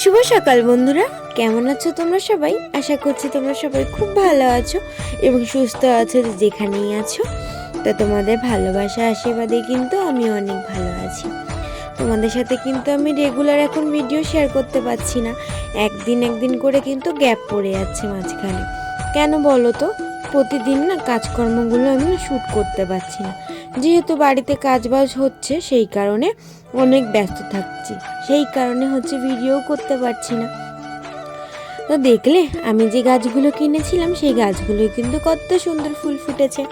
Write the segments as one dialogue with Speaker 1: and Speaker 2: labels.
Speaker 1: শুভ সকাল বন্ধুরা, কেমন আছো তোমরা সবাই? আশা করছি তোমরা সবাই খুব ভালো আছো এবং সুস্থ আছো যেখানেই আছো। তো তোমাদের ভালোবাসা আশীর্বাদে কিন্তু আমি অনেক ভালো আছি। তোমাদের সাথে কিন্তু আমি রেগুলার এখন ভিডিও শেয়ার করতে পারছি না, একদিন করে কিন্তু গ্যাপ পড়ে যাচ্ছে মাঝখানে। কেন বলো তো? প্রতিদিন না কাজকর্মগুলো আমি না শ্যুট করতে পারছি না, যেহেতু বাড়িতে কাজবাজ হচ্ছে সেই কারণে অনেক ব্যস্ত থাকছি, সেই কারণে ভিডিও করতে পারছি না। তো দেখলে আমি যে গাছগুলো কিনেছিলাম সেই গাছগুলো কিন্তু কত সুন্দর ফুল ফুটেছে।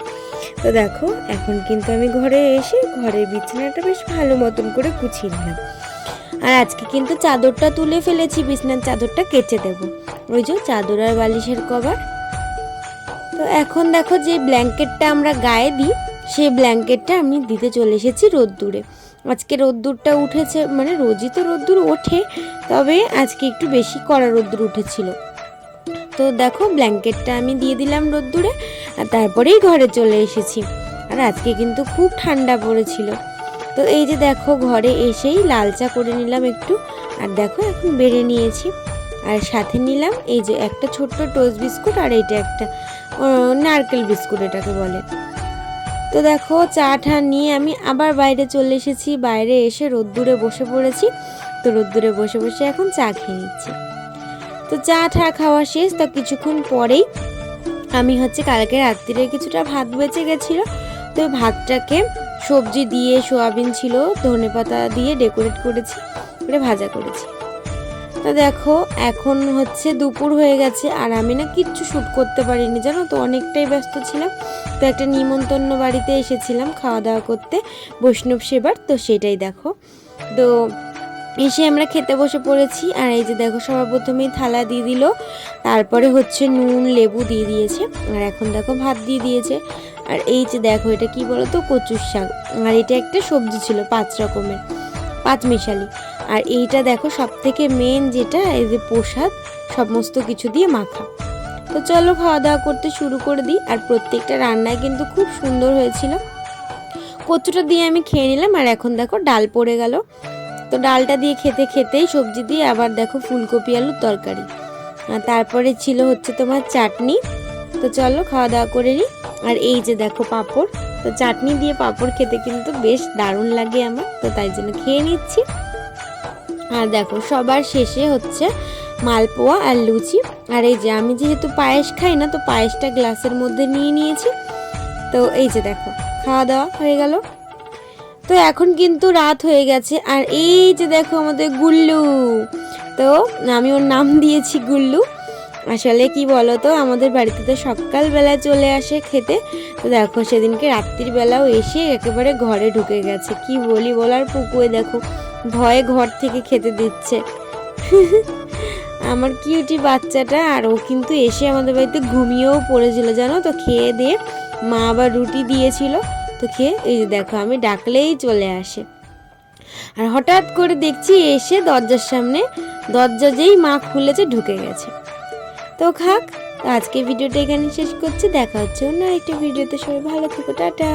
Speaker 1: তো দেখো এখন কিন্তু আমি ঘরে এসে ঘরের বিছানাটা বেশ ভালো মতন করে গুছিয়ে নিলাম। আর আজকে কিন্তু চাদরটা তুলে ফেলেছি, বিছানার চাদরটা কেচে দেবো, ওই যে চাদর আর বালিশের কভার। তো এখন দেখো যে ব্ল্যাঙ্কেটটা আমরা গায়ে দিই সেই ব্ল্যাঙ্কেটটা আমি দিতে চলে এসেছি রোদ্দুরে। আজকে রোদ্দুরটা উঠেছে, মানে রোজই তো রোদ্দুর ওঠে, তবে আজকে একটু বেশি কড়া রোদ্দুর উঠেছিল। তো দেখো ব্ল্যাঙ্কেটটা আমি দিয়ে দিলাম রোদ্দুরে আর তারপরেই ঘরে চলে এসেছি। আর আজকে কিন্তু খুব ঠান্ডা পড়েছিল। তো এই যে দেখো ঘরে এসেই লাল চা করে নিলাম একটু, আর দেখো এখন বেড়ে নিয়েছি। আর সাথে নিলাম এই যে একটা ছোট্ট টোস্ট বিস্কুট, আর এইটা একটা নারকেল বিস্কুট এটাকে বলে। তো দেখো চা ঠা নিয়ে আমি আবার বাইরে চলে এসেছি, বাইরে এসে রোদ্দুরে বসে পড়েছি। তো রোদ্দুরে বসে বসে এখন চা খেয়ে নিচ্ছি। তো চা ঠা খাওয়া শেষ। তো কিছুক্ষণ পরেই আমি কালকে রাত্রিরে কিছুটা ভাত বেঁচে গেছিলো, তো ভাতটাকে সবজি দিয়ে, সোয়াবিন ছিল, ধনেপাতা দিয়ে ডেকোরেট করেছি, করে ভাজা করেছি। তো দেখো এখন দুপুর হয়ে গেছে আর আমি না কিচ্ছু শ্যুট করতে পারিনি, জানো তো, অনেকটাই ব্যস্ত ছিলাম। তো একটা নিমন্ত্রণ বাড়িতে এসেছিলাম খাওয়া দাওয়া করতে, বৈষ্ণব সেবার, তো সেটাই দেখো। তো এসে আমরা খেতে বসে পড়েছি। আর এই যে দেখো সবার প্রথমেই থালা দিয়ে দিল, তারপরে নুন লেবু দিয়ে দিয়েছে, আর এখন দেখো ভাত দিয়ে দিয়েছে। আর এই যে দেখো এটা কি বলো তো, কচুর শাক, আর এটা একটা সবজি ছিল 5 রকমের, 5 মিশালি। আর এইটা দেখো সব থেকে মেন যেটা, এই যে প্রসাদ সমস্ত কিছু দিয়ে মাখা। তো চলো খাওয়া দাওয়া করতে শুরু করে দিই। আর প্রত্যেকটা রান্নায় কিন্তু খুব সুন্দর হয়েছিল। কচুটা দিয়ে আমি খেয়ে নিলাম, আর এখন দেখো ডাল পড়ে গেল। তো ডালটা দিয়ে খেতে খেতেই সবজি দিয়ে আবার দেখো ফুলকপি আলুর তরকারি, আর তারপরে ছিল তোমার চাটনি। তো চলো খাওয়া দাওয়া করে নিই। আর এই যে দেখো পাঁপড়, তো চাটনি দিয়ে পাঁপড় খেতে কিন্তু বেশ দারুণ লাগে আমার, তো তাই জন্য খেয়ে নিচ্ছি। আর দেখো সবার শেষে মালপোয়া আর লুচি। আর এই যে আমি যেহেতু পায়েস খাই না, তো পায়েসটা গ্লাসের মধ্যে নিয়ে নিয়েছি। তো এই যে দেখো খাওয়া দাওয়া হয়ে গেল। তো এখন কিন্তু রাত হয়ে গেছে। আর এই যে দেখো আমাদের গুল্লু, তো আমি ওর নাম দিয়েছি গুল্লু। আসলে কি বলো তো, আমাদের বাড়িতে তো সকালবেলা চলে আসে খেতে। তো দেখো সেদিনকে রাত্রির বেলাও এসে একেবারে ঘরে ঢুকে গেছে, কি বলি বলার পুকুরে দেখো ভয়ে ঘর থেকে খেতে দিচ্ছে। আমার কিউটি বাচ্চাটা। আর ও কিন্তু এসে আমাদের বাড়িতে ঘুমিয়েও পড়েছিল, জানো তো। খেয়ে দিয়ে মা আবার রুটি দিয়েছিল, তো খেয়ে এই যে দেখো আমি ডাকলেই চলে আসে। আর হঠাৎ করে দেখছি এসে দরজার সামনে, দরজা যেই মা খুলেছে ঢুকে গেছে। তো খাক। তো আজকে ভিডিওটা এখানে শেষ করছি, দেখা হচ্ছে অন্য একটা ভিডিওতে। সবাই ভালো থেকো, টাটা।